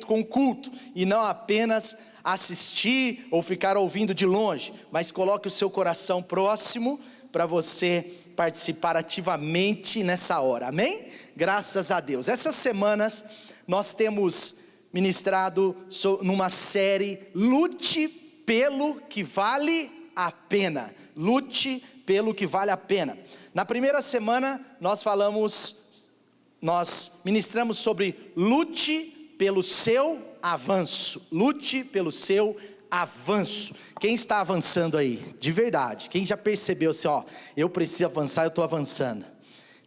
junto com o culto, e não apenas assistir ou ficar ouvindo de longe, mas coloque o seu coração próximo para você participar ativamente nessa hora, amém? Graças a Deus. Essas semanas nós temos ministrado numa série Lute pelo que vale a pena. Lute pelo que vale a pena. Na primeira semana nós ministramos sobre lute pelo seu avanço. Lute pelo seu avanço. Quem está avançando aí? De verdade. Quem já percebeu assim, eu preciso avançar, eu estou avançando.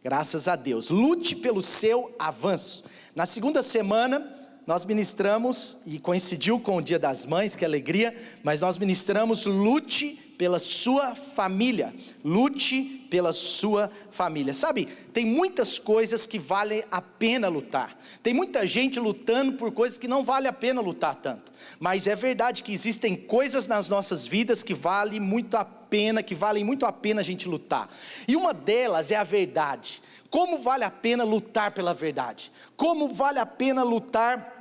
Graças a Deus. Lute pelo seu avanço. Na segunda semana nós ministramos, e coincidiu com o Dia das Mães, que alegria, mas nós ministramos lute pela sua família. Lute pela sua família. Sabe, tem muitas coisas que valem a pena lutar. Tem muita gente lutando por coisas que não vale a pena lutar tanto. Mas é verdade que existem coisas nas nossas vidas que valem muito a pena a gente lutar. E uma delas é a verdade. Como vale a pena lutar pela verdade? Como vale a pena lutar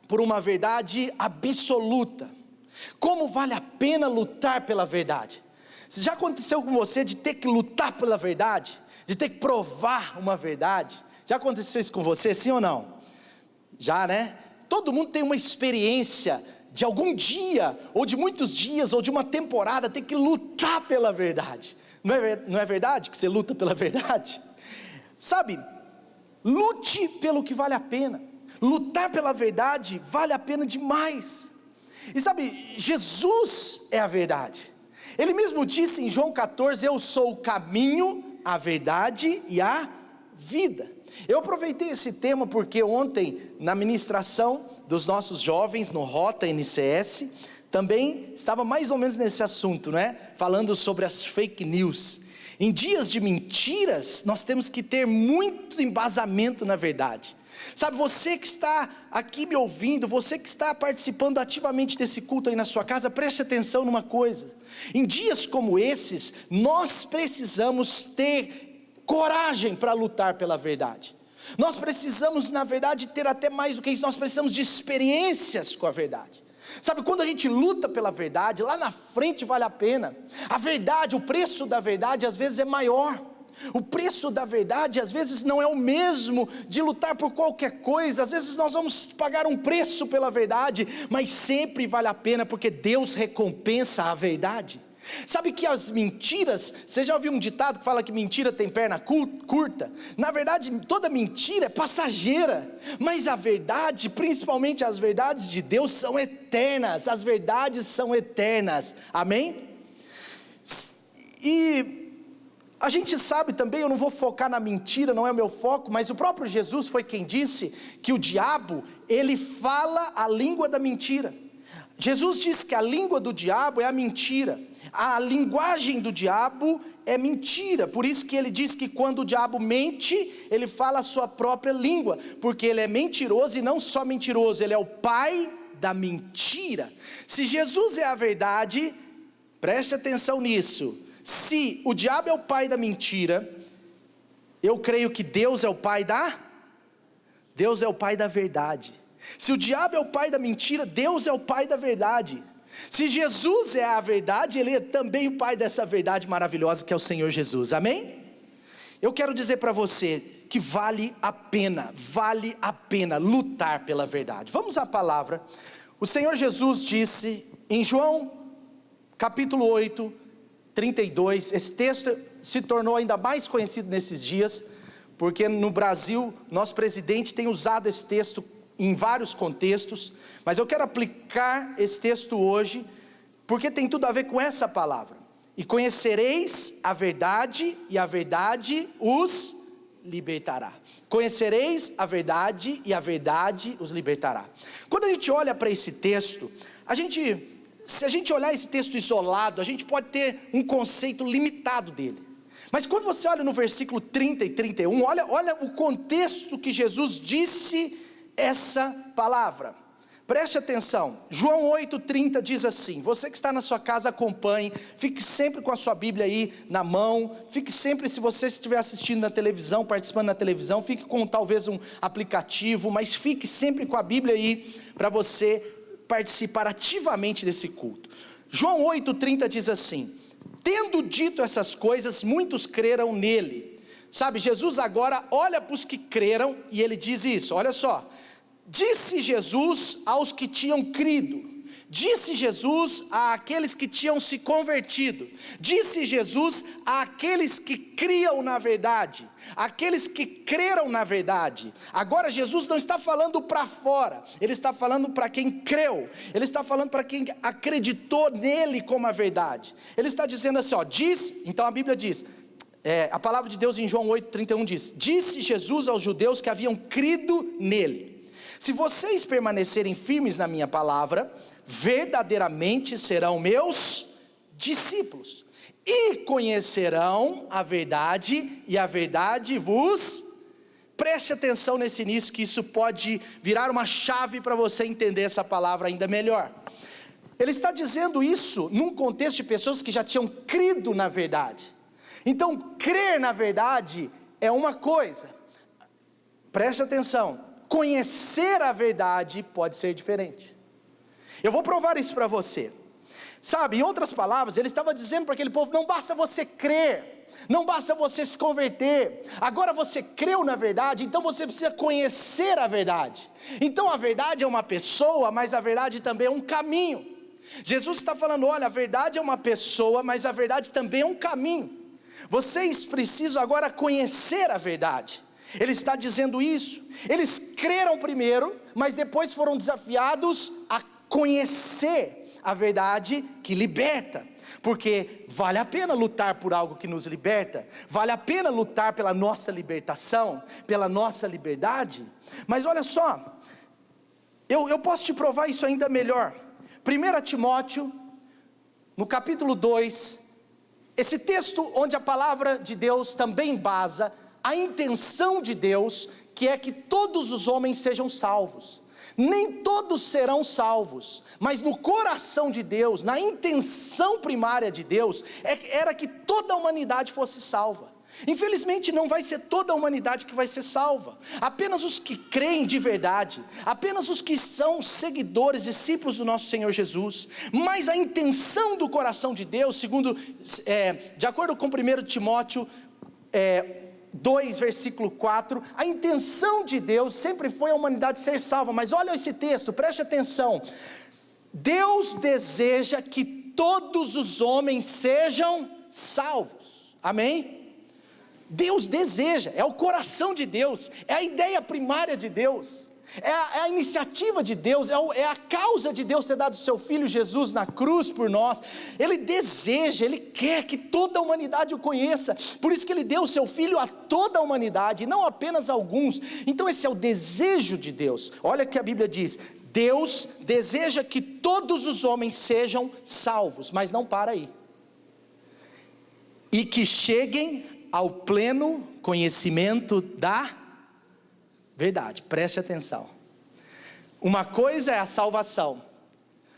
por uma verdade absoluta? Como vale a pena lutar pela verdade? Já aconteceu com você de ter que lutar pela verdade? De ter que provar uma verdade? Já aconteceu isso com você, sim ou não? Já, né? Todo mundo tem uma experiência de algum dia, ou de muitos dias, ou de uma temporada, ter que lutar pela verdade. Não é verdade que você luta pela verdade? Sabe, lute pelo que vale a pena. Lutar pela verdade vale a pena demais. E sabe, Jesus é a verdade. Ele mesmo disse em João 14, eu sou o caminho, a verdade e a vida. Eu aproveitei esse tema porque ontem, na ministração dos nossos jovens, no Rota NCS, também estava mais ou menos nesse assunto, né? Falando sobre as fake news. Em dias de mentiras, nós temos que ter muito embasamento na verdade. Sabe, você que está aqui me ouvindo, você que está participando ativamente desse culto aí na sua casa, preste atenção numa coisa. Em dias como esses, nós precisamos ter coragem para lutar pela verdade. Nós precisamos, na verdade, ter até mais do que isso, nós precisamos de experiências com a verdade. Sabe, quando a gente luta pela verdade, lá na frente vale a pena. A verdade, o preço da verdade às vezes é maior. O preço da verdade às vezes não é o mesmo de lutar por qualquer coisa. Às vezes nós vamos pagar um preço pela verdade, mas sempre vale a pena porque Deus recompensa a verdade. Sabe que as mentiras, você já ouviu um ditado que fala que mentira tem perna curta? Na verdade toda mentira é passageira, mas a verdade, principalmente as verdades de Deus, são eternas. As verdades são eternas, amém? E a gente sabe também, eu não vou focar na mentira, não é o meu foco, mas o próprio Jesus foi quem disse que o diabo, ele fala a língua da mentira. Jesus disse que a língua do diabo é a mentira. A linguagem do diabo é mentira. Por isso que ele diz que quando o diabo mente, ele fala a sua própria língua, porque ele é mentiroso e não só mentiroso, ele é o pai da mentira. Se Jesus é a verdade, preste atenção nisso. Se o diabo é o pai da mentira, eu creio que Deus é o pai da verdade. Se o diabo é o pai da mentira, Deus é o pai da verdade. Se Jesus é a verdade, Ele é também o pai dessa verdade maravilhosa que é o Senhor Jesus, amém? Eu quero dizer para você que vale a pena lutar pela verdade. Vamos à palavra. O Senhor Jesus disse em João capítulo 8, 32, esse texto se tornou ainda mais conhecido nesses dias, porque no Brasil, nosso presidente tem usado esse texto em vários contextos, mas eu quero aplicar esse texto hoje, porque tem tudo a ver com essa palavra. E conhecereis a verdade, e a verdade os libertará. Conhecereis a verdade, e a verdade os libertará. Quando a gente olha para esse texto, se a gente olhar esse texto isolado, a gente pode ter um conceito limitado dele. Mas quando você olha no versículo 30 e 31, olha o contexto que Jesus disse essa palavra. Preste atenção, João 8,30 diz assim, você que está na sua casa acompanhe, fique sempre com a sua Bíblia aí na mão, fique sempre, se você estiver assistindo na televisão, participando na televisão, fique com talvez um aplicativo, mas fique sempre com a Bíblia aí, para você participar ativamente desse culto. João 8,30 diz assim, tendo dito essas coisas, muitos creram nele. Sabe, Jesus agora olha para os que creram, e ele diz isso, olha só, disse Jesus aos que tinham crido, disse Jesus àqueles que tinham se convertido, disse Jesus àqueles que criam na verdade, aqueles que creram na verdade. Agora Jesus não está falando para fora, ele está falando para quem creu, ele está falando para quem acreditou nele como a verdade. Ele está dizendo assim, ó, então a Bíblia diz, a palavra de Deus em João 8,31 diz, disse Jesus aos judeus que haviam crido nele, se vocês permanecerem firmes na minha palavra, verdadeiramente serão meus discípulos, e conhecerão a verdade, e a verdade vos... Preste atenção nesse início, que isso pode virar uma chave para você entender essa palavra ainda melhor. Ele está dizendo isso num contexto de pessoas que já tinham crido na verdade. Então, crer na verdade é uma coisa, preste atenção, conhecer a verdade pode ser diferente. Eu vou provar isso para você. Sabe, em outras palavras, ele estava dizendo para aquele povo, não basta você crer, não basta você se converter, agora você creu na verdade, então você precisa conhecer a verdade. Então a verdade é uma pessoa, mas a verdade também é um caminho. Jesus está falando, olha, a verdade é uma pessoa, mas a verdade também é um caminho. Vocês precisam agora conhecer a verdade. Ele está dizendo isso, eles creram primeiro, mas depois foram desafiados a conhecer a verdade que liberta, porque vale a pena lutar por algo que nos liberta, vale a pena lutar pela nossa libertação, pela nossa liberdade. Mas olha só, eu posso te provar isso ainda melhor. 1 Timóteo, no capítulo 2, esse texto onde a palavra de Deus também embasa a intenção de Deus, que é que todos os homens sejam salvos. Nem todos serão salvos, mas no coração de Deus, na intenção primária de Deus, era que toda a humanidade fosse salva. Infelizmente não vai ser toda a humanidade que vai ser salva, apenas os que creem de verdade, apenas os que são seguidores, discípulos do nosso Senhor Jesus. Mas a intenção do coração de Deus, segundo, de acordo com 1 Timóteo 2, versículo 4, a intenção de Deus sempre foi a humanidade ser salva. Mas olha esse texto, preste atenção, Deus deseja que todos os homens sejam salvos, amém? Deus deseja, é o coração de Deus, é a ideia primária de Deus, é a iniciativa de Deus, é a causa de Deus ter dado o seu Filho Jesus na cruz por nós. Ele deseja, Ele quer que toda a humanidade o conheça, por isso que Ele deu o seu Filho a toda a humanidade, não apenas a alguns. Então esse é o desejo de Deus. Olha o que a Bíblia diz, Deus deseja que todos os homens sejam salvos, mas não para aí, e que cheguem ao pleno conhecimento da verdade. Preste atenção, uma coisa é a salvação,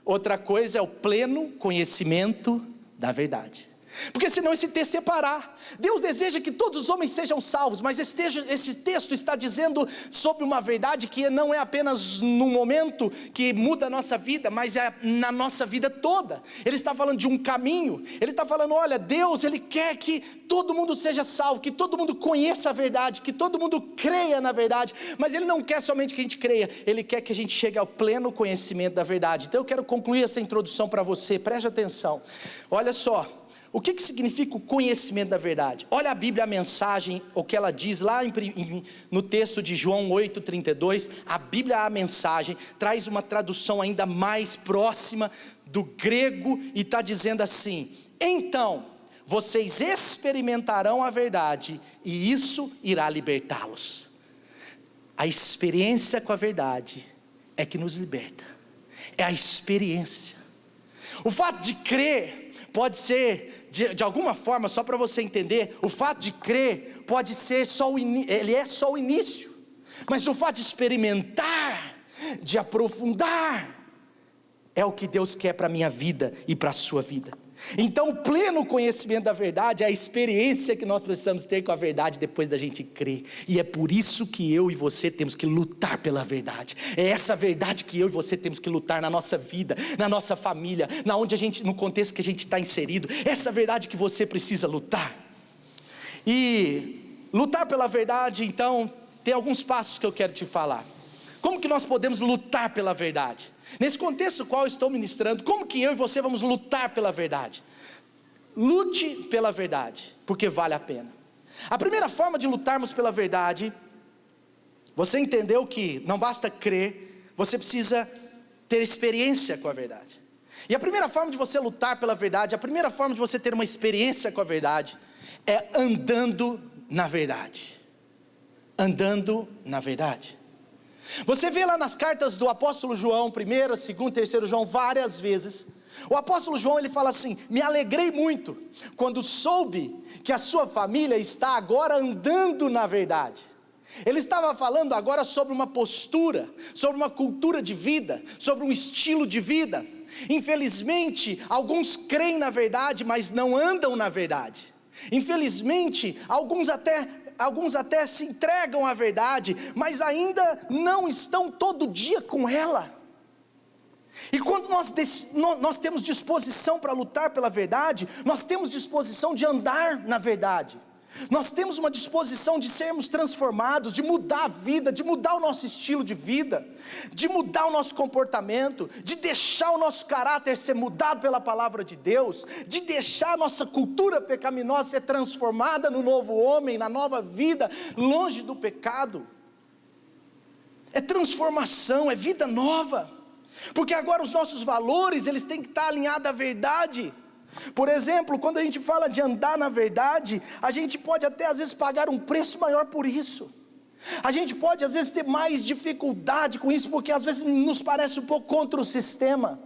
outra coisa é o pleno conhecimento da verdade, porque senão esse texto ia parar. Deus deseja que todos os homens sejam salvos, mas esse texto está dizendo sobre uma verdade que não é apenas no momento que muda a nossa vida, mas é na nossa vida toda. Ele está falando de um caminho, ele está falando, olha, Deus, Ele quer que todo mundo seja salvo, que todo mundo conheça a verdade, que todo mundo creia na verdade, mas Ele não quer somente que a gente creia, Ele quer que a gente chegue ao pleno conhecimento da verdade. Então eu quero concluir essa introdução para você, preste atenção, olha só, o que significa o conhecimento da verdade? Olha a Bíblia, a mensagem, o que ela diz lá no texto de João 8,32, a Bíblia, a mensagem, traz uma tradução ainda mais próxima do grego, e está dizendo assim, então, vocês experimentarão a verdade, e isso irá libertá-los. A experiência com a verdade é que nos liberta, é a experiência. O fato de crer pode ser, de alguma forma, só para você entender, o fato de crer pode ser ele é só o início, mas o fato de experimentar de aprofundar. É o que Deus quer para a minha vida e para a sua vida. Então o pleno conhecimento da verdade é a experiência que nós precisamos ter com a verdade depois da gente crer. E é por isso que eu e você temos que lutar pela verdade. É essa verdade que eu e você temos que lutar na nossa vida, na nossa família, no contexto que a gente está inserido. Essa verdade que você precisa lutar. E lutar pela verdade, então, tem alguns passos que eu quero te falar. Como que nós podemos lutar pela verdade? Nesse contexto qual eu estou ministrando, como que eu e você vamos lutar pela verdade? Lute pela verdade, porque vale a pena. A primeira forma de lutarmos pela verdade, você entendeu que não basta crer, você precisa ter experiência com a verdade. E a primeira forma de você lutar pela verdade, a primeira forma de você ter uma experiência com a verdade, é andando na verdade. Andando na verdade. Você vê lá nas cartas do apóstolo João, 1ª, 2ª, 3º João, várias vezes, o apóstolo João ele fala assim: me alegrei muito, quando soube que a sua família está agora andando na verdade. Ele estava falando agora sobre uma postura, sobre uma cultura de vida, sobre um estilo de vida. Infelizmente, alguns creem na verdade, mas não andam na verdade. Infelizmente, alguns até se entregam à verdade, mas ainda não estão todo dia com ela. E quando nós temos disposição para lutar pela verdade, nós temos disposição de andar na verdade. Nós temos uma disposição de sermos transformados, de mudar a vida, de mudar o nosso estilo de vida, de mudar o nosso comportamento, de deixar o nosso caráter ser mudado pela palavra de Deus, de deixar a nossa cultura pecaminosa ser transformada no novo homem, na nova vida, longe do pecado. É transformação, é vida nova, porque agora os nossos valores, eles têm que estar alinhados à verdade. Por exemplo, quando a gente fala de andar na verdade, a gente pode até às vezes pagar um preço maior por isso. A gente pode às vezes ter mais dificuldade com isso, porque às vezes nos parece um pouco contra o sistema.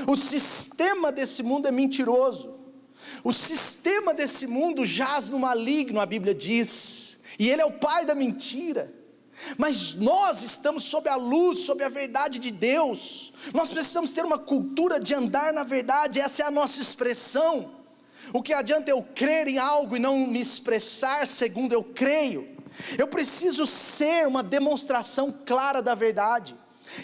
O sistema desse mundo é mentiroso. O sistema desse mundo jaz no maligno, a Bíblia diz, e ele é o pai da mentira. Mas nós estamos sob a luz, sob a verdade de Deus. Nós precisamos ter uma cultura de andar na verdade. Essa é a nossa expressão. O que adianta eu crer em algo e não me expressar segundo eu creio? Eu preciso ser uma demonstração clara da verdade.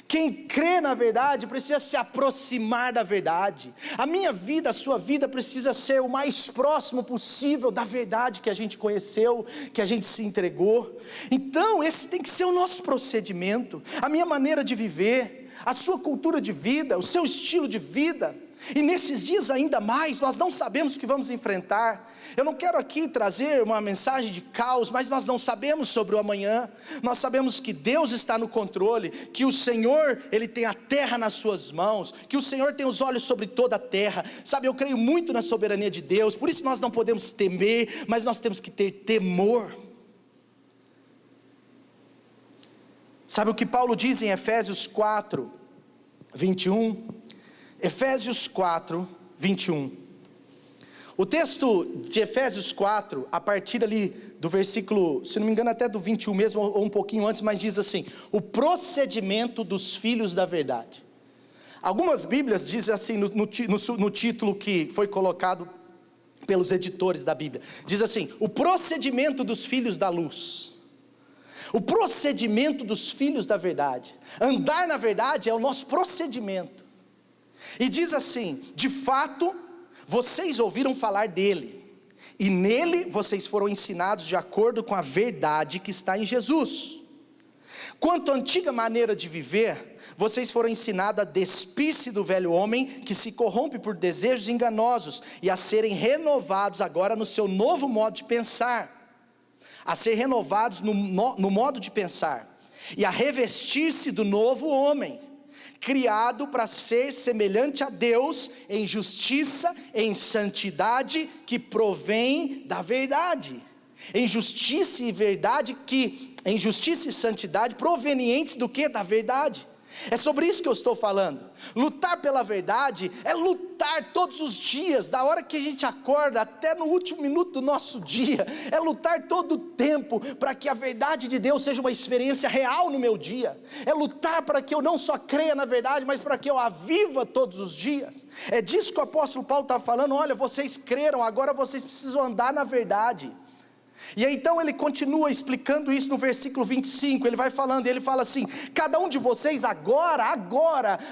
Quem crê na verdade precisa se aproximar da verdade. A minha vida, a sua vida precisa ser o mais próximo possível da verdade que a gente conheceu, que a gente se entregou. Então esse tem que ser o nosso procedimento, a minha maneira de viver, a sua cultura de vida, o seu estilo de vida. E nesses dias ainda mais, nós não sabemos o que vamos enfrentar. Eu não quero aqui trazer uma mensagem de caos, mas nós não sabemos sobre o amanhã. Nós sabemos que Deus está no controle, que o Senhor, Ele tem a terra nas suas mãos, que o Senhor tem os olhos sobre toda a terra. Sabe, eu creio muito na soberania de Deus, por isso nós não podemos temer, mas nós temos que ter temor. Sabe o que Paulo diz em Efésios 4, 21? Efésios 4, 21. O texto de Efésios 4, a partir ali do versículo, se não me engano até do 21 mesmo, ou um pouquinho antes, mas diz assim: o procedimento dos filhos da verdade. Algumas Bíblias dizem assim, no título que foi colocado pelos editores da Bíblia, diz assim: o procedimento dos filhos da luz. O procedimento dos filhos da verdade. Andar na verdade é o nosso procedimento. E diz assim: de fato, vocês ouviram falar dele, e nele vocês foram ensinados de acordo com a verdade que está em Jesus. Quanto à antiga maneira de viver, vocês foram ensinados a despir-se do velho homem que se corrompe por desejos enganosos, e a serem renovados agora no seu novo modo de pensar. A ser renovados no modo de pensar, e a revestir-se do novo homem, criado para ser semelhante a Deus em justiça, em santidade, que provém da verdade. Em justiça e verdade em justiça e santidade provenientes do que? Da verdade. É sobre isso que eu estou falando. Lutar pela verdade é lutar todos os dias, da hora que a gente acorda até no último minuto do nosso dia. É lutar todo o tempo para que a verdade de Deus seja uma experiência real no meu dia. É lutar para que eu não só creia na verdade, mas para que eu a viva todos os dias. É disso que o apóstolo Paulo está falando. Olha, vocês creram, agora vocês precisam andar na verdade. E aí, então ele continua explicando isso no versículo 25, ele vai falando, ele fala assim: cada um de vocês agora,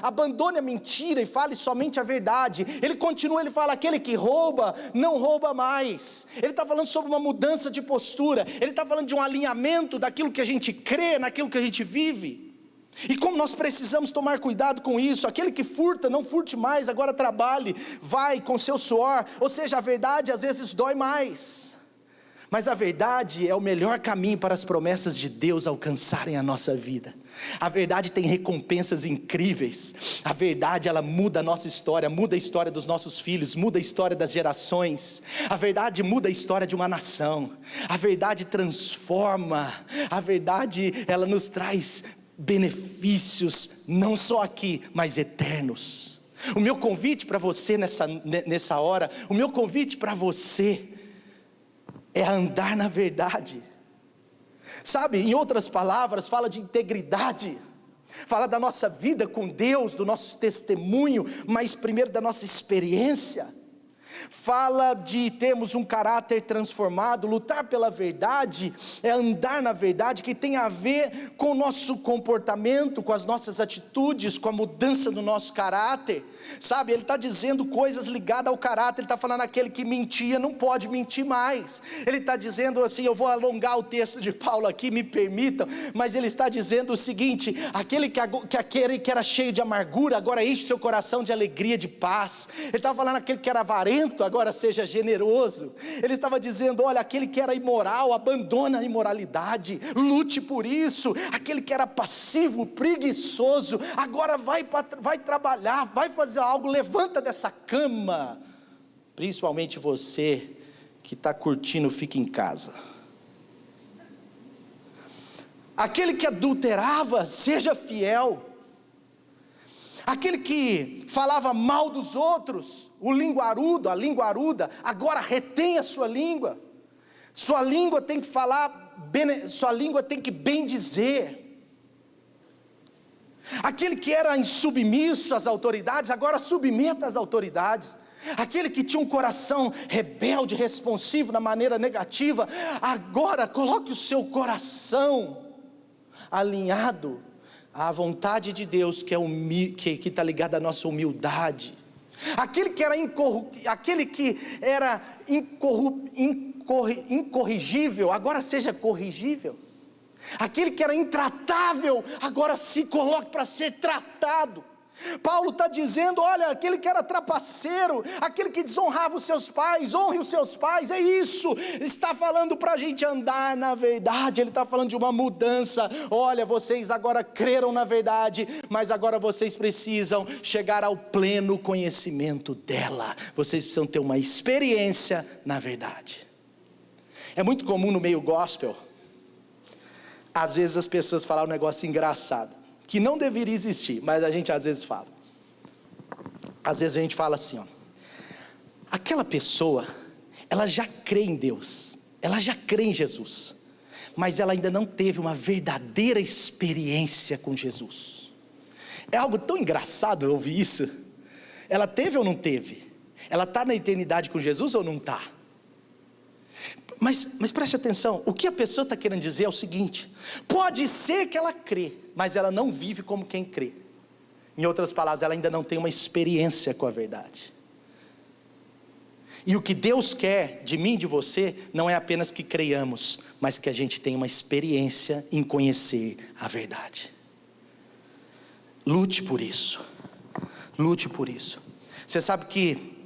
abandone a mentira e fale somente a verdade. Ele continua, ele fala: aquele que rouba, não rouba mais. Ele está falando sobre uma mudança de postura, ele está falando de um alinhamento daquilo que a gente crê, naquilo que a gente vive. E como nós precisamos tomar cuidado com isso. Aquele que furta, não furte mais, agora trabalhe, vai com seu suor. Ou seja, a verdade às vezes dói mais, mas a verdade é o melhor caminho para as promessas de Deus alcançarem a nossa vida. A verdade tem recompensas incríveis. A verdade, ela muda a nossa história, muda a história dos nossos filhos, muda a história das gerações. A verdade muda a história de uma nação. A verdade transforma. A verdade, ela nos traz benefícios, não só aqui, mas eternos. O meu convite para você nessa hora, o meu convite para você é andar na verdade. Sabe, em outras palavras, fala de integridade, fala da nossa vida com Deus, do nosso testemunho, mas primeiro da nossa experiência. Fala de termos um caráter transformado. Lutar pela verdade é andar na verdade, que tem a ver com o nosso comportamento, com as nossas atitudes, com a mudança do nosso caráter. Sabe, ele está dizendo coisas ligadas ao caráter. Ele está falando: aquele que mentia não pode mentir mais. Ele está dizendo assim, eu vou alongar o texto de Paulo aqui, me permitam, mas ele está dizendo o seguinte: aquele que era cheio de amargura, agora enche seu coração de alegria, de paz. Ele estava falando: aquele que era avarento, agora seja generoso. Ele estava dizendo: olha, aquele que era imoral, abandona a imoralidade, lute por isso. Aquele que era passivo, preguiçoso, agora vai trabalhar, vai fazer algo, levanta dessa cama. Principalmente você que está curtindo, fica em casa. Aquele que adulterava, seja fiel. Aquele que falava mal dos outros, o linguarudo, a linguaruda, agora retém a sua língua. Sua língua tem que falar, sua língua tem que bem dizer. Aquele que era insubmisso às autoridades, agora submeta às autoridades. Aquele que tinha um coração rebelde, responsivo na maneira negativa, agora coloque o seu coração alinhado à vontade de Deus, que está ligada à nossa humildade. Aquele que era incorrigível, agora seja corrigível. Aquele que era intratável, agora se coloque para ser tratado. Paulo está dizendo: olha, aquele que era trapaceiro, aquele que desonrava os seus pais, honre os seus pais. É isso, está falando para a gente andar na verdade. Ele está falando de uma mudança. Olha, vocês agora creram na verdade, mas agora vocês precisam chegar ao pleno conhecimento dela. Vocês precisam ter uma experiência na verdade. É muito comum no meio gospel, às vezes as pessoas falam um negócio engraçado, que não deveria existir, mas a gente às vezes fala. Às vezes a gente fala assim, ó: aquela pessoa, ela já crê em Deus, ela já crê em Jesus, mas ela ainda não teve uma verdadeira experiência com Jesus. É algo tão engraçado ouvir isso. Ela teve ou não teve? Ela está na eternidade com Jesus ou não está? Mas preste atenção, o que a pessoa está querendo dizer é o seguinte: pode ser que ela crê, mas ela não vive como quem crê. Em outras palavras, ela ainda não tem uma experiência com a verdade. E o que Deus quer de mim e de você, não é apenas que creiamos, mas que a gente tenha uma experiência em conhecer a verdade. Lute por isso, lute por isso. Você sabe que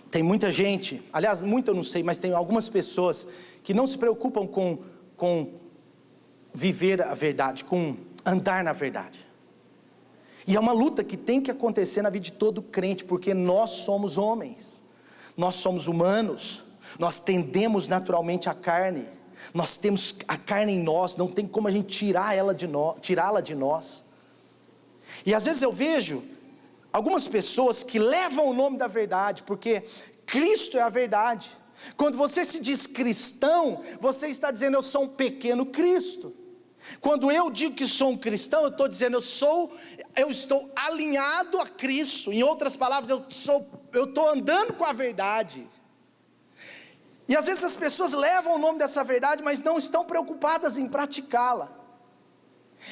tem muita gente, aliás, muito eu não sei, mas tem algumas pessoas que não se preocupam com viver a verdade, com andar na verdade. E é uma luta que tem que acontecer na vida de todo crente, porque nós somos homens, nós somos humanos, nós tendemos naturalmente à carne, nós temos a carne em nós, não tem como a gente tirá-la de nós. E às vezes eu vejo algumas pessoas que levam o nome da verdade, porque Cristo é a verdade. Quando você se diz cristão, você está dizendo: eu sou um pequeno Cristo. Quando eu digo que sou um cristão, eu estou dizendo: eu estou alinhado a Cristo. Em outras palavras, eu estou andando com a verdade. E às vezes as pessoas levam o nome dessa verdade, mas não estão preocupadas em praticá-la.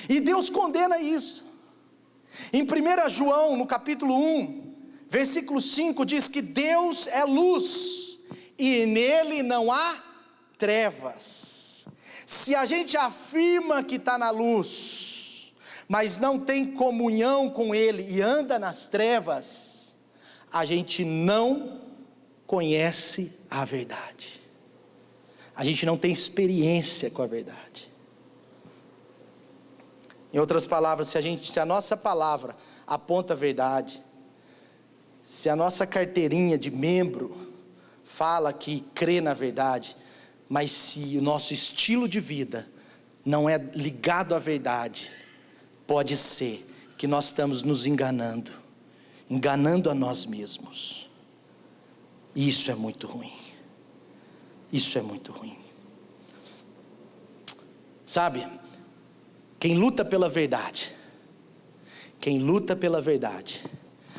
E Deus condena isso. Em 1 João, no capítulo 1, versículo 5, diz que Deus é luz, e nele não há trevas. Se a gente afirma que está na luz, mas não tem comunhão com Ele e anda nas trevas, a gente não conhece a verdade. A gente não tem experiência com a verdade. Em outras palavras, se a nossa palavra aponta a verdade, se a nossa carteirinha de membro fala que crê na verdade, mas se o nosso estilo de vida não é ligado à verdade, pode ser que nós estamos nos enganando a nós mesmos. E isso é muito ruim. Isso é muito ruim. Sabe, quem luta pela verdade,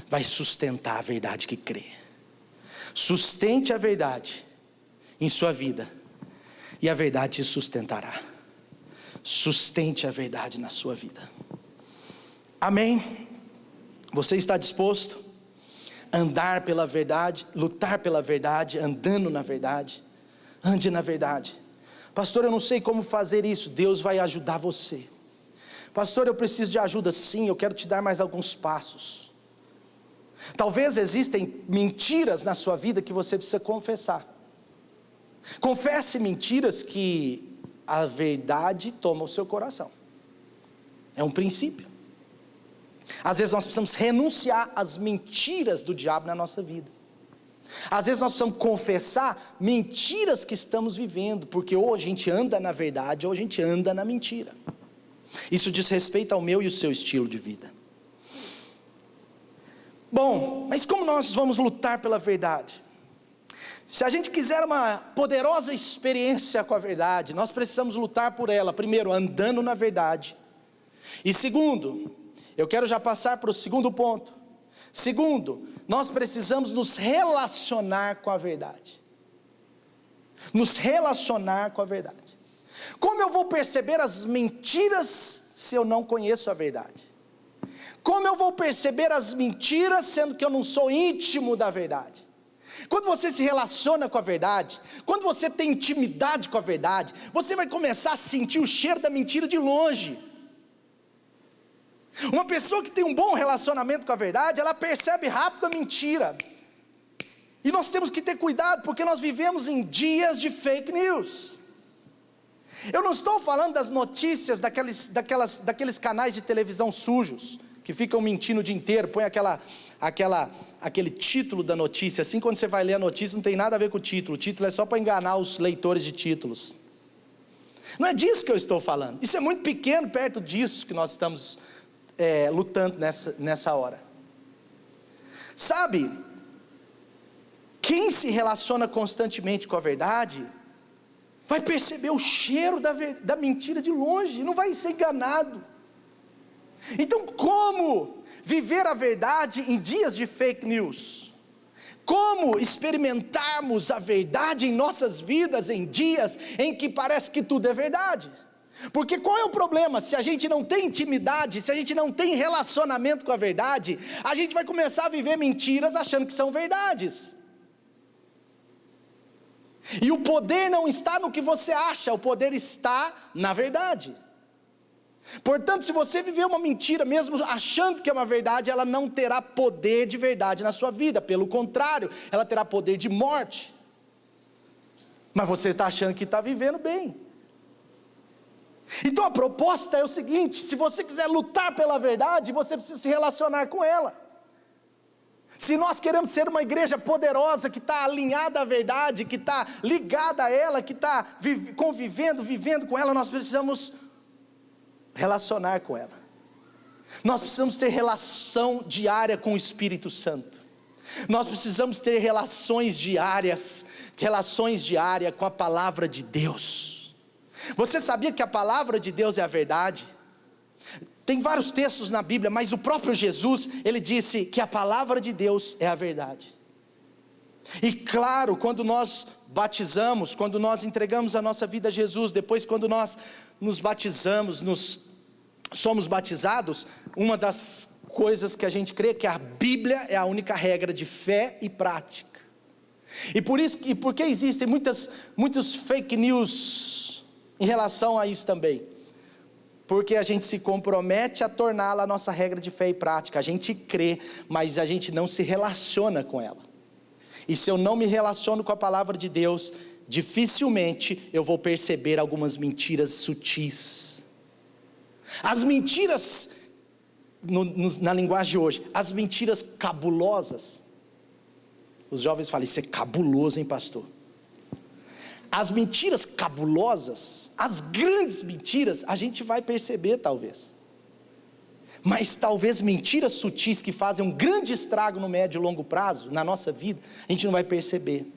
vai sustentar a verdade que crê. Sustente a verdade em sua vida, e a verdade te sustentará. Sustente a verdade na sua vida. Amém? Você está disposto a andar pela verdade, lutar pela verdade, andando na verdade? Ande na verdade. Pastor, eu não sei como fazer isso. Deus vai ajudar você. Pastor, eu preciso de ajuda. Sim, eu quero te dar mais alguns passos. Talvez existem mentiras na sua vida que você precisa confessar. Confesse mentiras que a verdade toma o seu coração. É um princípio. Às vezes nós precisamos renunciar às mentiras do diabo na nossa vida. Às vezes nós precisamos confessar mentiras que estamos vivendo, porque ou a gente anda na verdade ou a gente anda na mentira. Isso diz respeito ao meu e o seu estilo de vida. Bom, mas como nós vamos lutar pela verdade? Se a gente quiser uma poderosa experiência com a verdade, nós precisamos lutar por ela. Primeiro, andando na verdade. E segundo, eu quero já passar para o segundo ponto. Segundo, nós precisamos nos relacionar com a verdade. Nos relacionar com a verdade. Como eu vou perceber as mentiras se eu não conheço a verdade? Como eu vou perceber as mentiras sendo que eu não sou íntimo da verdade? Quando você se relaciona com a verdade, quando você tem intimidade com a verdade, você vai começar a sentir o cheiro da mentira de longe. Uma pessoa que tem um bom relacionamento com a verdade, ela percebe rápido a mentira. E nós temos que ter cuidado, porque nós vivemos em dias de fake news. Eu não estou falando das notícias daqueles canais de televisão sujos, que ficam mentindo o dia inteiro, põe aquele título da notícia, assim quando você vai ler a notícia não tem nada a ver com o título é só para enganar os leitores de títulos. Não é disso que eu estou falando, isso é muito pequeno perto disso que nós estamos lutando nessa hora. Sabe, quem se relaciona constantemente com a verdade, vai perceber o cheiro da mentira de longe, não vai ser enganado. Então, como viver a verdade em dias de fake news? Como experimentarmos a verdade em nossas vidas em dias em que parece que tudo é verdade? Porque qual é o problema? Se a gente não tem intimidade, se a gente não tem relacionamento com a verdade, a gente vai começar a viver mentiras achando que são verdades. E o poder não está no que você acha, o poder está na verdade. Portanto, se você viver uma mentira, mesmo achando que é uma verdade, ela não terá poder de verdade na sua vida. Pelo contrário, ela terá poder de morte. Mas você está achando que está vivendo bem. Então a proposta é o seguinte: se você quiser lutar pela verdade, você precisa se relacionar com ela. Se nós queremos ser uma igreja poderosa, que está alinhada à verdade, que está ligada a ela, que está vivendo com ela, nós precisamos relacionar com ela. Nós precisamos ter relação diária com o Espírito Santo. Nós precisamos ter relações diárias com a palavra de Deus. Você sabia que a palavra de Deus é a verdade? Tem vários textos na Bíblia, mas o próprio Jesus, ele disse que a palavra de Deus é a verdade. E claro, quando nós batizamos, quando nós entregamos a nossa vida a Jesus, depois quando nós nos batizamos, somos batizados, uma das coisas que a gente crê é que a Bíblia é a única regra de fé e prática. E por que existem muitos fake news em relação a isso também? Porque a gente se compromete a torná-la a nossa regra de fé e prática. A gente crê, mas a gente não se relaciona com ela. E se eu não me relaciono com a palavra de Deus, dificilmente eu vou perceber algumas mentiras sutis. As mentiras, na linguagem de hoje, as mentiras cabulosas. Os jovens falam, isso é cabuloso, hein, pastor? As mentiras cabulosas, as grandes mentiras, a gente vai perceber talvez. Mas talvez mentiras sutis que fazem um grande estrago no médio e longo prazo, na nossa vida, a gente não vai perceber.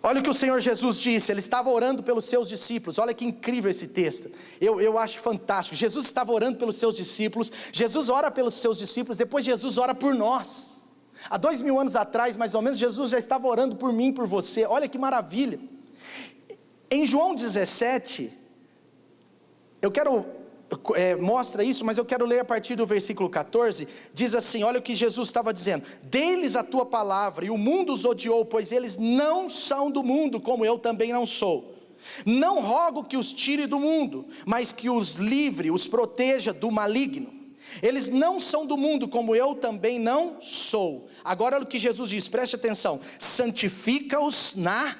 Olha o que o Senhor Jesus disse, Ele estava orando pelos seus discípulos. Olha que incrível esse texto, eu acho fantástico. Jesus estava orando pelos seus discípulos, Jesus ora pelos seus discípulos, depois Jesus ora por nós. Há 2000 anos atrás, mais ou menos, Jesus já estava orando por mim, por você. Olha que maravilha. Em João 17, mostra isso, mas eu quero ler a partir do versículo 14, diz assim, olha o que Jesus estava dizendo, dei-lhes a tua palavra, e o mundo os odiou, pois eles não são do mundo, como eu também não sou. Não rogo que os tire do mundo, mas que os livre, os proteja do maligno. Eles não são do mundo, como eu também não sou. Agora olha o que Jesus diz, preste atenção, santifica-os na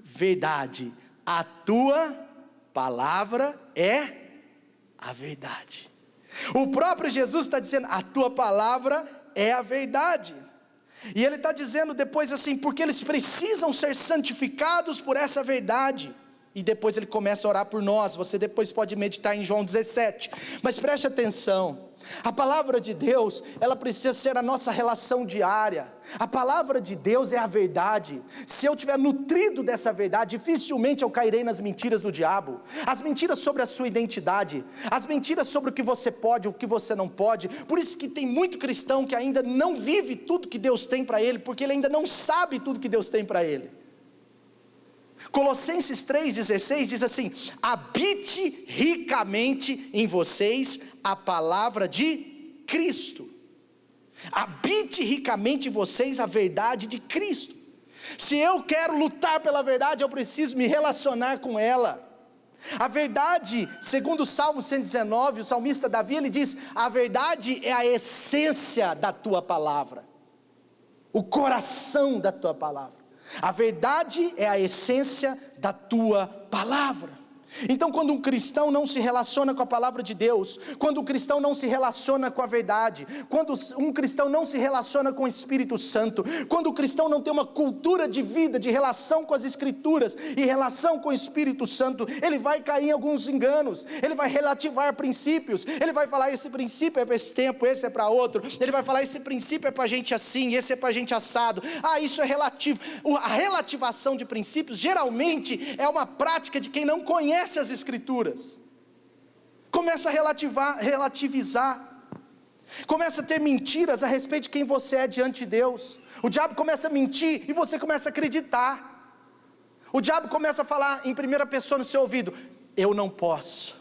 verdade, a tua palavra é a verdade. O próprio Jesus está dizendo, a tua palavra é a verdade. E Ele está dizendo depois assim, porque eles precisam ser santificados por essa verdade. E depois Ele começa a orar por nós, você depois pode meditar em João 17. Mas preste atenção, a palavra de Deus, ela precisa ser a nossa relação diária. A palavra de Deus é a verdade. Se eu estiver nutrido dessa verdade, dificilmente eu cairei nas mentiras do diabo. As mentiras sobre a sua identidade, as mentiras sobre o que você pode, o que você não pode. Por isso que tem muito cristão que ainda não vive tudo que Deus tem para ele, porque ele ainda não sabe tudo que Deus tem para ele. Colossenses 3,16 diz assim, habite ricamente em vocês a palavra de Cristo. Habite ricamente em vocês a verdade de Cristo. Se eu quero lutar pela verdade, eu preciso me relacionar com ela. A verdade, segundo o Salmo 119, o salmista Davi, ele diz, a verdade é a essência da tua palavra, o coração da tua palavra. A verdade é a essência da tua palavra. Então quando um cristão não se relaciona com a palavra de Deus, quando um cristão não se relaciona com a verdade, quando um cristão não se relaciona com o Espírito Santo, quando o cristão não tem uma cultura de vida, de relação com as Escrituras e relação com o Espírito Santo, ele vai cair em alguns enganos, ele vai relativar princípios, ele vai falar esse princípio é para esse tempo, esse é para outro, ele vai falar esse princípio é para gente assim, esse é para gente assado, isso é relativo. A relativação de princípios geralmente é uma prática de quem não conhece as Escrituras, começa a relativizar, começa a ter mentiras a respeito de quem você é diante de Deus. O diabo começa a mentir e você começa a acreditar. O diabo começa a falar em primeira pessoa no seu ouvido, eu não posso,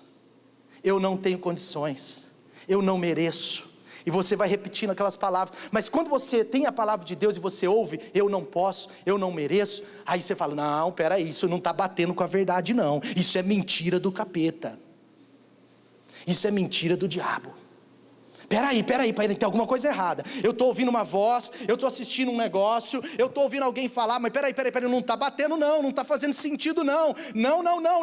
eu não tenho condições, eu não mereço. E você vai repetindo aquelas palavras, mas quando você tem a palavra de Deus e você ouve, eu não posso, eu não mereço, aí você fala, não, peraí, isso não está batendo com a verdade não, isso é mentira do capeta, isso é mentira do diabo. Peraí, tem alguma coisa errada, eu estou ouvindo uma voz, eu estou assistindo um negócio, eu estou ouvindo alguém falar, mas peraí, não está batendo não está fazendo sentido não,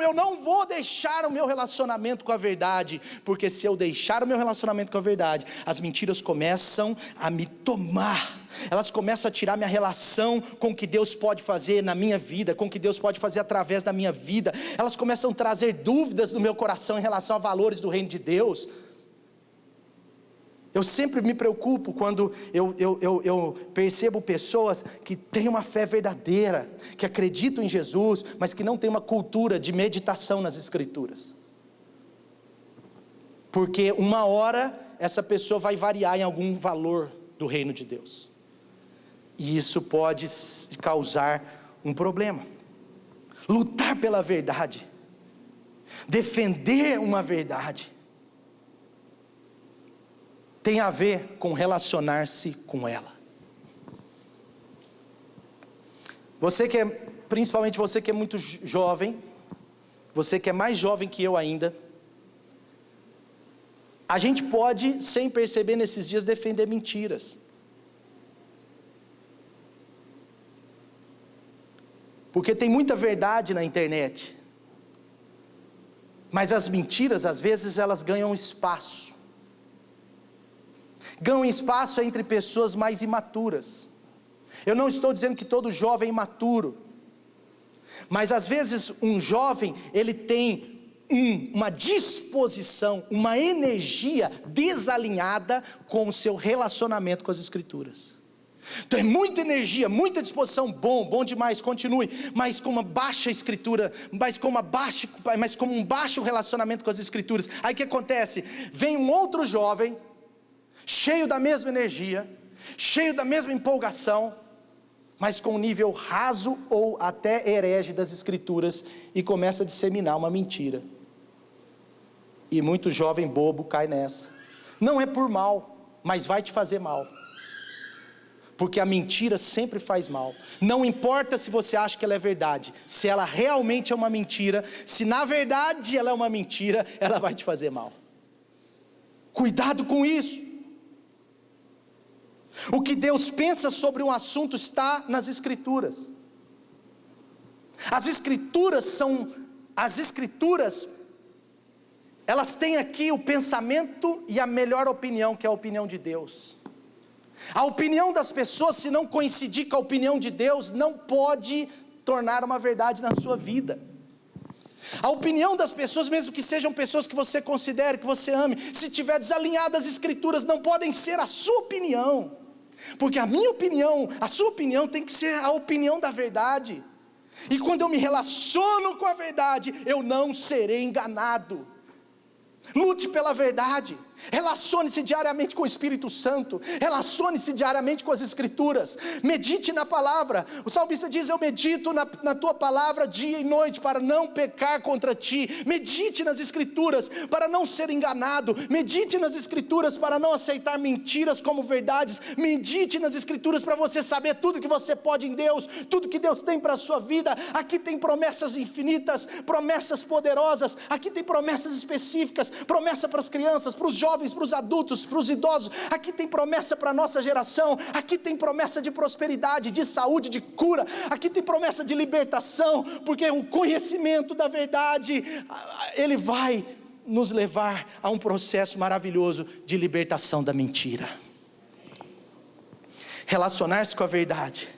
eu não vou deixar o meu relacionamento com a verdade, porque se eu deixar o meu relacionamento com a verdade, as mentiras começam a me tomar, elas começam a tirar minha relação com o que Deus pode fazer na minha vida, com o que Deus pode fazer através da minha vida, elas começam a trazer dúvidas no meu coração em relação a valores do reino de Deus. Eu sempre me preocupo quando eu percebo pessoas que têm uma fé verdadeira, que acreditam em Jesus, mas que não têm uma cultura de meditação nas Escrituras. Porque uma hora essa pessoa vai variar em algum valor do reino de Deus. E isso pode causar um problema. Lutar pela verdade, defender uma verdade, tem a ver com relacionar-se com ela. Você que é, principalmente você que é muito jovem, você que é mais jovem que eu ainda, a gente pode, sem perceber nesses dias, defender mentiras. Porque tem muita verdade na internet, mas as mentiras, às vezes, elas ganham espaço. Ganham espaço entre pessoas mais imaturas. Eu não estou dizendo que todo jovem é imaturo, mas às vezes um jovem, ele tem uma disposição, uma energia desalinhada com o seu relacionamento com as Escrituras. Então é muita energia, muita disposição, bom demais, continue, mas com uma baixa escritura, mas com um baixo relacionamento com as Escrituras. Aí o que acontece? Vem um outro jovem, cheio da mesma energia, cheio da mesma empolgação, mas com um nível raso ou até herege das Escrituras, e começa a disseminar uma mentira. E muito jovem bobo cai nessa. Não é por mal, mas vai te fazer mal. Porque a mentira sempre faz mal. Não importa se você acha que ela é verdade, se ela realmente é uma mentira, se na verdade ela é uma mentira, ela vai te fazer mal. Cuidado com isso. O que Deus pensa sobre um assunto está nas Escrituras. As Escrituras, elas têm aqui o pensamento e a melhor opinião, que é a opinião de Deus. A opinião das pessoas, se não coincidir com a opinião de Deus, não pode tornar uma verdade na sua vida. A opinião das pessoas, mesmo que sejam pessoas que você considere, que você ame, se estiver desalinhada às Escrituras, não podem ser a sua opinião. Porque a minha opinião, a sua opinião tem que ser a opinião da verdade. E quando eu me relaciono com a verdade, eu não serei enganado. Lute pela verdade. Relacione-se diariamente com o Espírito Santo. Relacione-se diariamente com as Escrituras. Medite na palavra. O salmista diz: eu medito na tua palavra dia e noite, para não pecar contra ti. Medite nas Escrituras para não ser enganado. Medite nas Escrituras para não aceitar mentiras como verdades. Medite nas Escrituras para você saber tudo que você pode em Deus, tudo que Deus tem para a sua vida. Aqui tem promessas infinitas, promessas poderosas. Aqui tem promessas específicas, promessa para as crianças, para os jovens, para os adultos, para os idosos. Aqui tem promessa para a nossa geração. Aqui tem promessa de prosperidade, de saúde, de cura. Aqui tem promessa de libertação, porque o conhecimento da verdade, ele vai nos levar a um processo maravilhoso de libertação da mentira. Relacionar-se com a verdade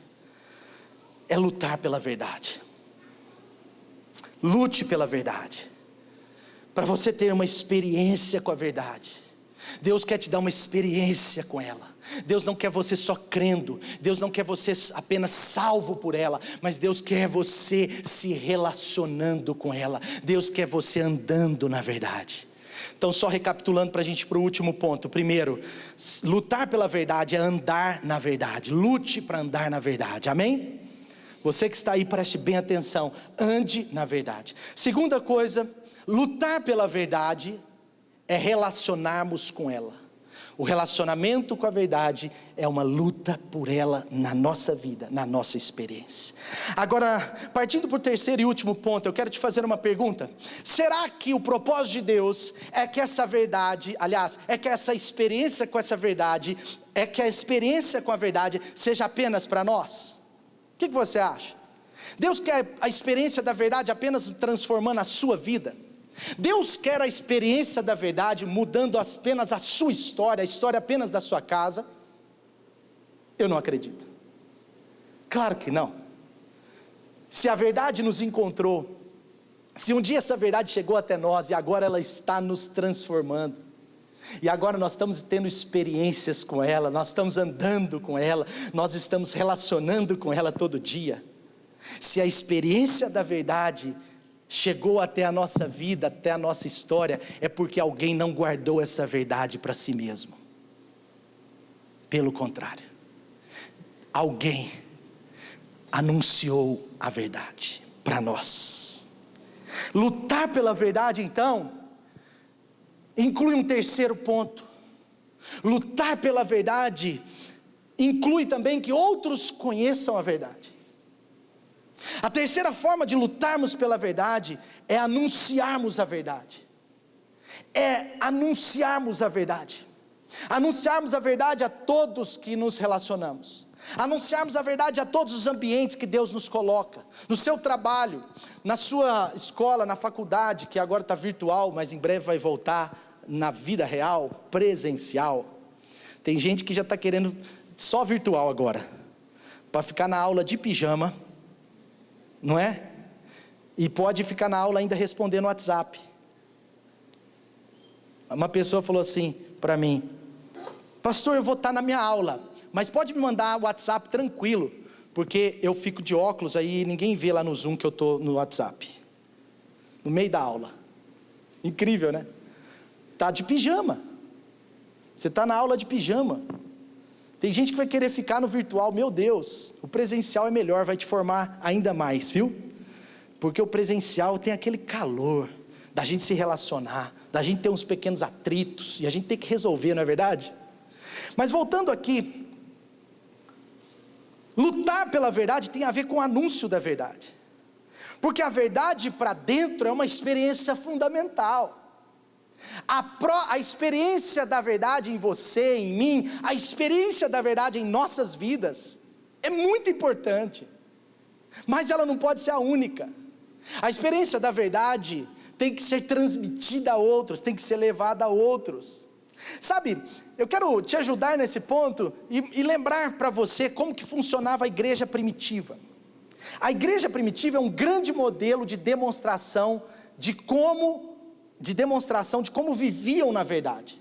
é lutar pela verdade. Lute pela verdade, para você ter uma experiência com a verdade. Deus quer te dar uma experiência com ela. Deus não quer você só crendo. Deus não quer você apenas salvo por ela, mas Deus quer você se relacionando com ela. Deus quer você andando na verdade. Então, só recapitulando para a gente ir para o último ponto. Primeiro, lutar pela verdade é andar na verdade. Lute para andar na verdade, amém? Você que está aí, preste bem atenção, ande na verdade. Segunda coisa, lutar pela verdade é relacionarmos com ela. O relacionamento com a verdade é uma luta por ela na nossa vida, na nossa experiência. Agora, partindo para o terceiro e último ponto, eu quero te fazer uma pergunta. Será que o propósito de Deus é que essa verdade, aliás, é que essa experiência com essa verdade, é que a experiência com a verdade seja apenas para nós? O que você acha? Deus quer a experiência da verdade apenas transformando a sua vida? Deus quer a experiência da verdade mudando apenas a sua história, a história apenas da sua casa? Eu não acredito. Claro que não. Se a verdade nos encontrou, se um dia essa verdade chegou até nós e agora ela está nos transformando, E agora nós estamos tendo experiências com ela, nós estamos andando com ela, nós estamos relacionando com ela todo dia. Se a experiência da verdade chegou até a nossa vida, até a nossa história, é porque alguém não guardou essa verdade para si mesmo. Pelo contrário, alguém anunciou a verdade para nós. Lutar pela verdade, então, inclui um terceiro ponto. Lutar pela verdade inclui também que outros conheçam a verdade. A terceira forma de lutarmos pela verdade é anunciarmos a verdade. Anunciarmos a verdade a todos que nos relacionamos. Anunciarmos a verdade a todos os ambientes que Deus nos coloca, no seu trabalho, na sua escola, na faculdade, que agora está virtual, mas em breve vai voltar na vida real, presencial. Tem gente que já está querendo só virtual agora, para ficar na aula de pijama, não é? E pode ficar na aula ainda respondendo no WhatsApp. Uma pessoa falou assim para mim: pastor, eu vou estar na minha aula, mas pode me mandar o WhatsApp tranquilo, porque eu fico de óculos, aí ninguém vê lá no Zoom que eu estou no WhatsApp, no meio da aula. Incrível, né? Está de pijama, você está na aula de pijama. Tem gente que vai querer ficar no virtual. Meu Deus, o presencial é melhor, vai te formar ainda mais, viu? Porque o presencial tem aquele calor, da gente se relacionar, da gente ter uns pequenos atritos, e a gente tem que resolver, não é verdade? Mas voltando aqui, lutar pela verdade tem a ver com o anúncio da verdade, porque a verdade para dentro é uma experiência fundamental. A experiência da verdade em você, em mim, a experiência da verdade em nossas vidas, é muito importante, mas ela não pode ser a única. A experiência da verdade tem que ser transmitida a outros, tem que ser levada a outros. Sabe, eu quero te ajudar nesse ponto e lembrar para você como que funcionava a igreja primitiva. A igreja primitiva é um grande modelo de demonstração de como viviam na verdade.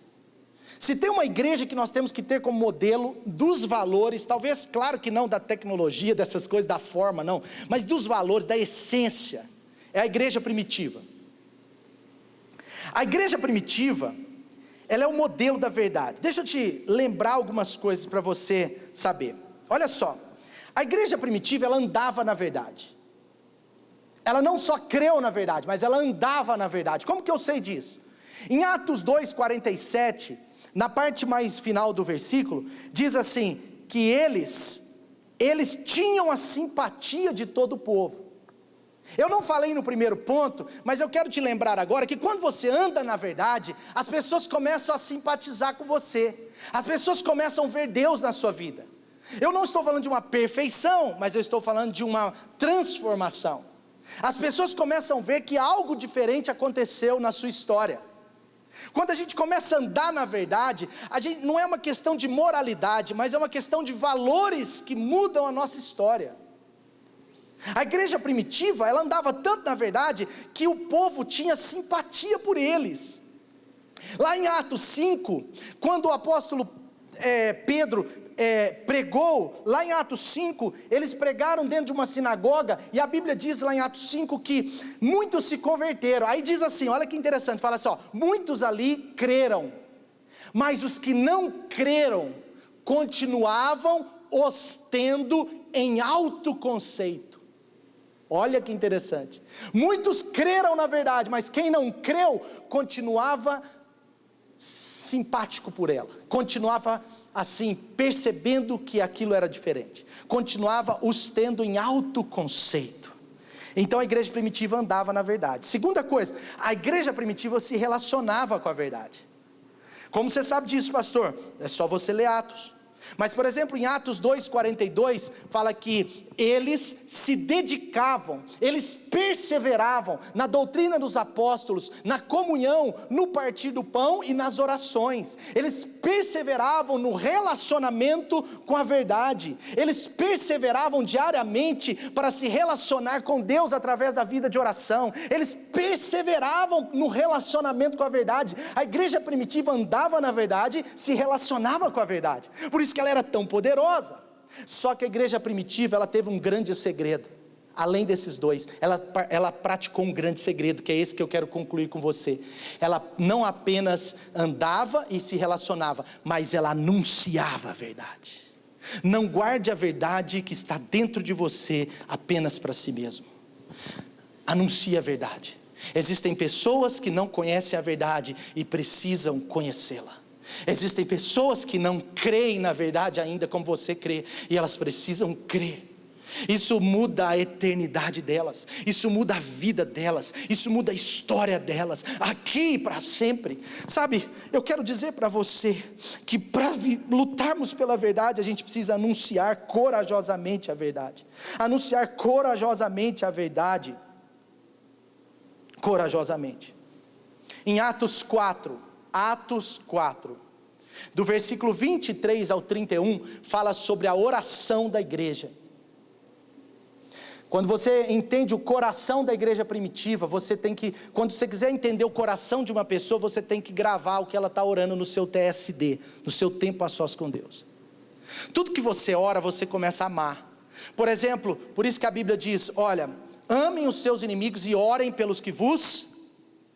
Se tem uma igreja que nós temos que ter como modelo dos valores, talvez, claro que não da tecnologia, dessas coisas, da forma, não, mas dos valores, da essência, é a igreja primitiva. A igreja primitiva, ela é o modelo da verdade. Deixa eu te lembrar algumas coisas para você saber. Olha só, a igreja primitiva, ela andava na verdade. Ela não só creu na verdade, mas ela andava na verdade. Como que eu sei disso? Em Atos 2:47, na parte mais final do versículo, diz assim, que eles tinham a simpatia de todo o povo. Eu não falei no primeiro ponto, mas eu quero te lembrar agora que quando você anda na verdade, as pessoas começam a simpatizar com você, as pessoas começam a ver Deus na sua vida. Eu não estou falando de uma perfeição, mas eu estou falando de uma transformação. As pessoas começam a ver que algo diferente aconteceu na sua história. Quando a gente começa a andar na verdade, não é uma questão de moralidade, mas é uma questão de valores que mudam a nossa história. A igreja primitiva, ela andava tanto na verdade, que o povo tinha simpatia por eles. Lá em Atos 5, quando o apóstolo Pedro pregou, lá em Atos 5, eles pregaram dentro de uma sinagoga, e a Bíblia diz lá em Atos 5 que muitos se converteram. Aí diz assim, olha que interessante, fala assim, muitos ali creram, mas os que não creram, continuavam os tendo em alto conceito. Olha que interessante, muitos creram na verdade, mas quem não creu, continuava simpático por ela, continuava assim, percebendo que aquilo era diferente, continuava os tendo em alto conceito. Então a igreja primitiva andava na verdade. Segunda coisa, a igreja primitiva se relacionava com a verdade. Como você sabe disso, pastor? É só você ler Atos. Mas, por exemplo, em Atos 2,42, fala que eles se dedicavam, eles perseveravam na doutrina dos apóstolos, na comunhão, no partir do pão e nas orações. Eles perseveravam no relacionamento com a verdade. Eles perseveravam diariamente para se relacionar com Deus através da vida de oração. Eles perseveravam no relacionamento com a verdade. A igreja primitiva andava na verdade, se relacionava com a verdade. Por isso que ela era tão poderosa. Só que a igreja primitiva, ela teve um grande segredo. Além desses dois, ela praticou um grande segredo, que é esse que eu quero concluir com você. Ela não apenas andava e se relacionava, mas ela anunciava a verdade. Não guarde a verdade que está dentro de você apenas para si mesmo. Anuncie a verdade. Existem pessoas que não conhecem a verdade e precisam conhecê-la. Existem pessoas que não creem na verdade ainda como você crê, e elas precisam crer. Isso muda a eternidade delas, isso muda a vida delas, isso muda a história delas, aqui e para sempre. Sabe, eu quero dizer para você, que para lutarmos pela verdade, a gente precisa anunciar corajosamente a verdade. Anunciar corajosamente a verdade. Corajosamente. Em Atos 4, do versículo 23 ao 31, fala sobre a oração da igreja. Quando você entende o coração da igreja primitiva, quando você quiser entender o coração de uma pessoa, você tem que gravar o que ela está orando no seu TSD, no seu tempo a sós com Deus. Tudo que você ora, você começa a amar. Por exemplo, por isso que a Bíblia diz, olha, amem os seus inimigos e orem pelos que vos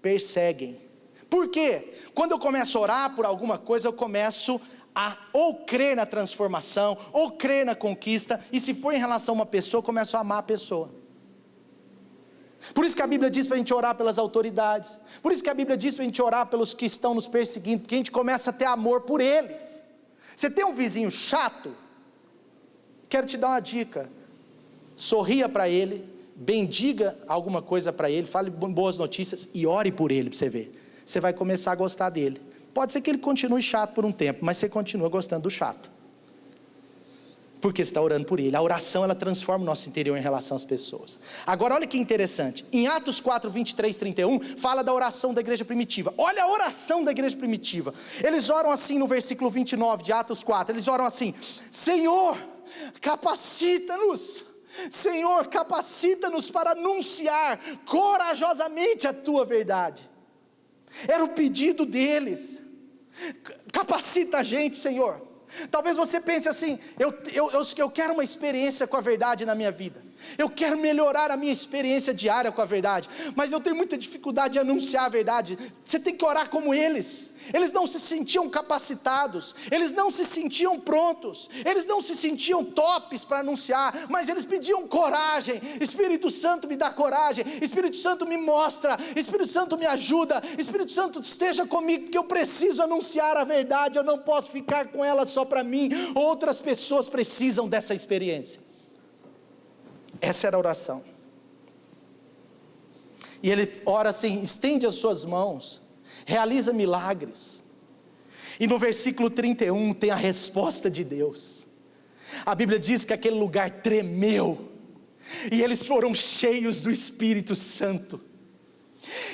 perseguem. Por quê? Quando eu começo a orar por alguma coisa, eu começo a ou crer na transformação, ou crer na conquista, e se for em relação a uma pessoa, eu começo a amar a pessoa. Por isso que a Bíblia diz para a gente orar pelas autoridades, por isso que a Bíblia diz para a gente orar pelos que estão nos perseguindo, porque a gente começa a ter amor por eles. Você tem um vizinho chato? Quero te dar uma dica, sorria para ele, bendiga alguma coisa para ele, fale boas notícias e ore por ele para você ver. Você vai começar a gostar dele. Pode ser que ele continue chato por um tempo, mas você continua gostando do chato, porque você está orando por ele. A oração, ela transforma o nosso interior em relação às pessoas. Agora olha que interessante, em Atos 4, 23, 31, fala da oração da igreja primitiva. Olha a oração da igreja primitiva. Eles oram assim no versículo 29 de Atos 4, eles oram assim: Senhor, capacita-nos. Senhor, capacita-nos para anunciar corajosamente a tua verdade. Era o pedido deles. Capacita a gente, Senhor. Talvez você pense assim, eu quero uma experiência com a verdade na minha vida, eu quero melhorar a minha experiência diária com a verdade, mas eu tenho muita dificuldade de anunciar a verdade. Você tem que orar como eles. Eles não se sentiam capacitados, eles não se sentiam prontos, eles não se sentiam tops para anunciar, mas eles pediam coragem. Espírito Santo me dá coragem, Espírito Santo me mostra, Espírito Santo me ajuda, Espírito Santo esteja comigo, porque eu preciso anunciar a verdade, eu não posso ficar com ela só para mim, outras pessoas precisam dessa experiência. Essa era a oração. E ele ora assim: estende as suas mãos, realiza milagres. E no versículo 31 tem a resposta de Deus. A Bíblia diz que aquele lugar tremeu, e eles foram cheios do Espírito Santo.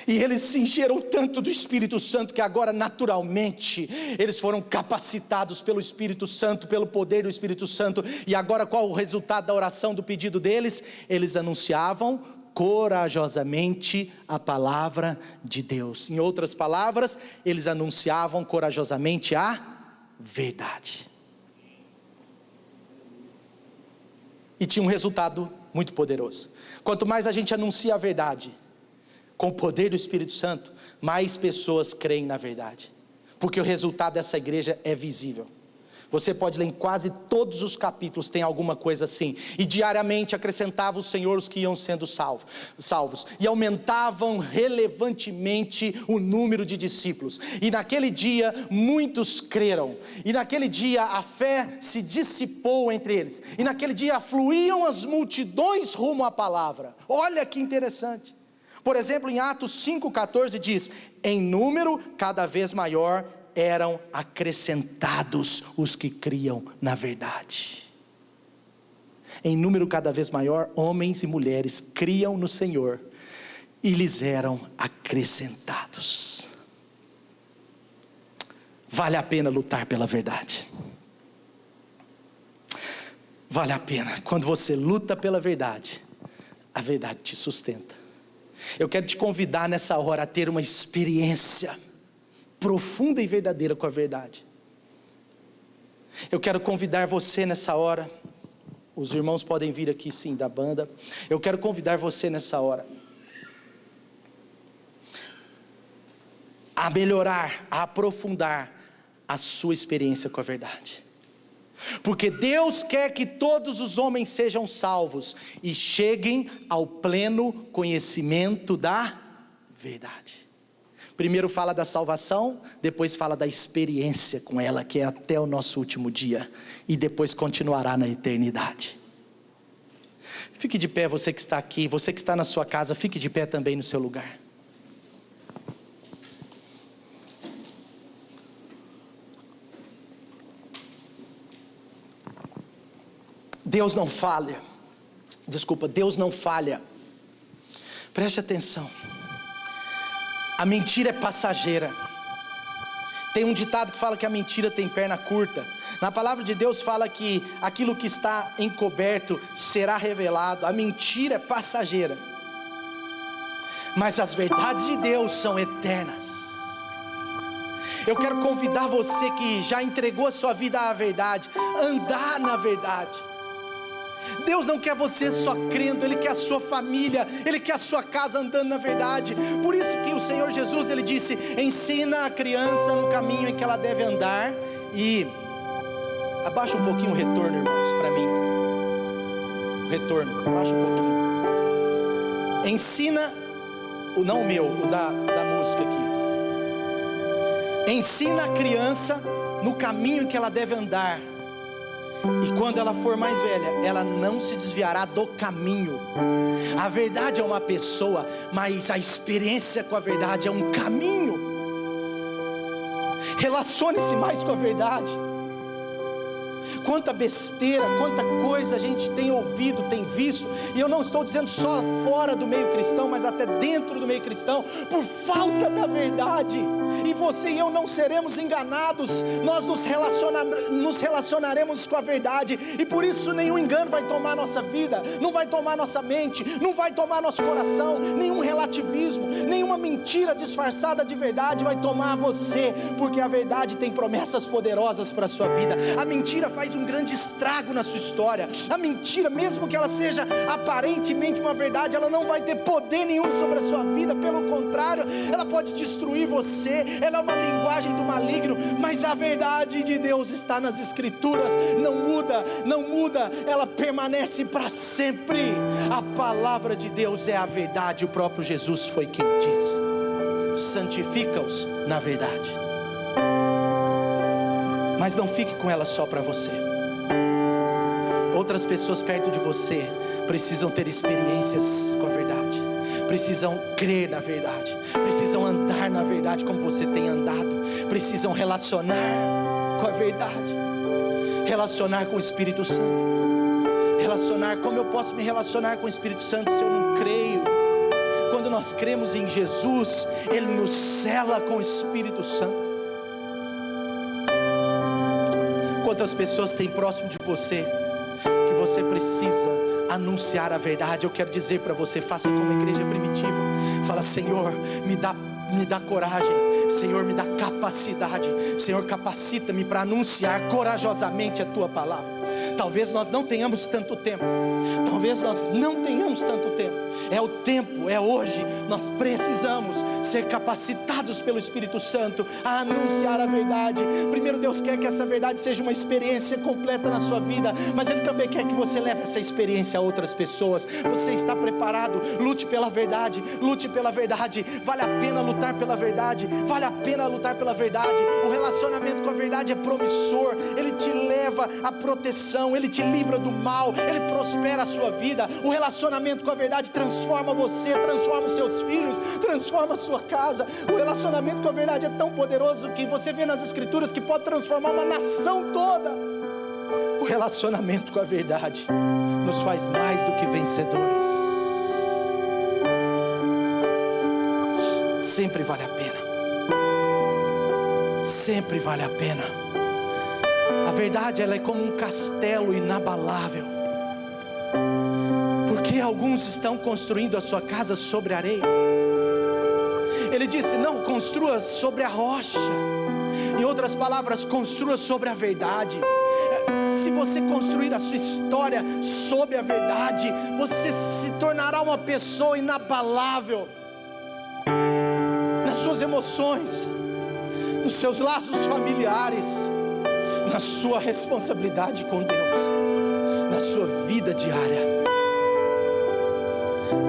E eles se encheram tanto do Espírito Santo, que agora naturalmente eles foram capacitados pelo Espírito Santo, pelo poder do Espírito Santo. E agora qual o resultado da oração, do pedido deles? Eles anunciavam corajosamente a palavra de Deus. Em outras palavras, eles anunciavam corajosamente a verdade. E tinha um resultado muito poderoso. Quanto mais a gente anuncia a verdade, com o poder do Espírito Santo, mais pessoas creem na verdade, porque o resultado dessa igreja é visível. Você pode ler em quase todos os capítulos, tem alguma coisa assim. E diariamente acrescentava o Senhor os que iam sendo salvos, e aumentavam relevantemente o número de discípulos. E naquele dia muitos creram, e naquele dia a fé se dissipou entre eles, e naquele dia fluíam as multidões rumo à palavra. Olha que interessante. Por exemplo, em Atos 5,14 diz: em número cada vez maior eram acrescentados os que criam na verdade. Em número cada vez maior, homens e mulheres criam no Senhor e lhes eram acrescentados. Vale a pena lutar pela verdade. Vale a pena. Quando você luta pela verdade, a verdade te sustenta. Eu quero te convidar nessa hora a ter uma experiência profunda e verdadeira com a verdade. Eu quero convidar você nessa hora. Os irmãos podem vir aqui sim, da banda. Eu quero convidar você nessa hora a melhorar, a aprofundar a sua experiência com a verdade. Porque Deus quer que todos os homens sejam salvos e cheguem ao pleno conhecimento da verdade. Primeiro fala da salvação, depois fala da experiência com ela, que é até o nosso último dia, e depois continuará na eternidade. Fique de pé, você que está aqui, você que está na sua casa, fique de pé também no seu lugar. Deus não falha. Deus não falha. Preste atenção. A mentira é passageira. Tem um ditado que fala que a mentira tem perna curta. Na palavra de Deus fala que aquilo que está encoberto será revelado. A mentira é passageira, mas as verdades de Deus são eternas. Eu quero convidar você que já entregou a sua vida à verdade, andar na verdade. Deus não quer você só crendo, Ele quer a sua família, Ele quer a sua casa andando na verdade. Por isso que o Senhor Jesus, Ele disse: ensina a criança no caminho em que ela deve andar. E abaixa um pouquinho o retorno, irmãos, para mim. O retorno, abaixa um pouquinho. Ensina, não o meu, o da música aqui. Ensina a criança no caminho em que ela deve andar, e quando ela for mais velha, ela não se desviará do caminho. A verdade é uma pessoa, mas a experiência com a verdade é um caminho. Relacione-se mais com a verdade. Quanta besteira, quanta coisa a gente tem ouvido, tem visto, e eu não estou dizendo só fora do meio cristão, mas até dentro do meio cristão, por falta da verdade. E você e eu não seremos enganados, nós nos relacionaremos com a verdade, e por isso nenhum engano vai tomar nossa vida, não vai tomar nossa mente, não vai tomar nosso coração, nenhum relativismo, nenhuma mentira disfarçada de verdade vai tomar você, porque a verdade tem promessas poderosas para a sua vida. A mentira faz um grande estrago na sua história. A mentira, mesmo que ela seja aparentemente uma verdade, ela não vai ter poder nenhum sobre a sua vida, pelo contrário, ela pode destruir você. Ela é uma linguagem do maligno, mas a verdade de Deus está nas Escrituras, não muda, não muda, ela permanece para sempre. A palavra de Deus é a verdade, o próprio Jesus foi quem disse: santifica-os na verdade. Mas não fique com ela só para você. Outras pessoas perto de você precisam ter experiências com a verdade, precisam crer na verdade, precisam andar na verdade como você tem andado, precisam relacionar com a verdade, relacionar com o Espírito Santo. Relacionar, como eu posso me relacionar com o Espírito Santo se eu não creio? Quando nós cremos em Jesus, Ele nos sela com o Espírito Santo. Quantas pessoas tem próximo de você, que você precisa anunciar a verdade? Eu quero dizer para você, faça como a igreja primitiva. Fala: Senhor, me dá coragem, Senhor, me dá capacidade, Senhor, capacita-me para anunciar corajosamente a Tua palavra. Talvez nós não tenhamos tanto tempo, é o tempo, é hoje. Nós precisamos ser capacitados pelo Espírito Santo a anunciar a verdade. Primeiro, Deus quer que essa verdade seja uma experiência completa na sua vida, mas Ele também quer que você leve essa experiência a outras pessoas. Você está preparado? Lute pela verdade, lute pela verdade. Vale a pena lutar pela verdade, vale a pena lutar pela verdade. O relacionamento com a verdade é promissor, ele te leva à proteção, salvação, Ele te livra do mal, Ele prospera a sua vida. O relacionamento com a verdade transforma você, transforma os seus filhos, transforma a sua casa. O relacionamento com a verdade é tão poderoso que você vê nas Escrituras que pode transformar uma nação toda. O relacionamento com a verdade nos faz mais do que vencedores. Sempre vale a pena. Sempre vale a pena. A verdade, ela é como um castelo inabalável. Porque alguns estão construindo a sua casa sobre areia. Ele disse: não, construa sobre a rocha. Em outras palavras, construa sobre a verdade. Se você construir a sua história sobre a verdade, você se tornará uma pessoa inabalável nas suas emoções, nos seus laços familiares, na sua responsabilidade com Deus, na sua vida diária.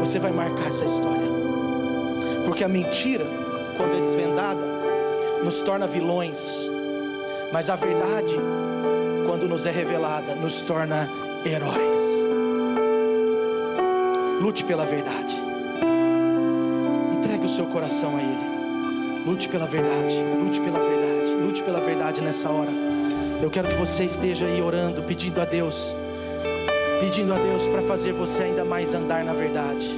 Você vai marcar essa história, porque a mentira, quando é desvendada, nos torna vilões, mas a verdade, quando nos é revelada, nos torna heróis. Lute pela verdade, entregue o seu coração a Ele. Lute pela verdade, lute pela verdade, lute pela verdade nessa hora. Eu quero que você esteja aí orando, pedindo a Deus para fazer você ainda mais andar na verdade.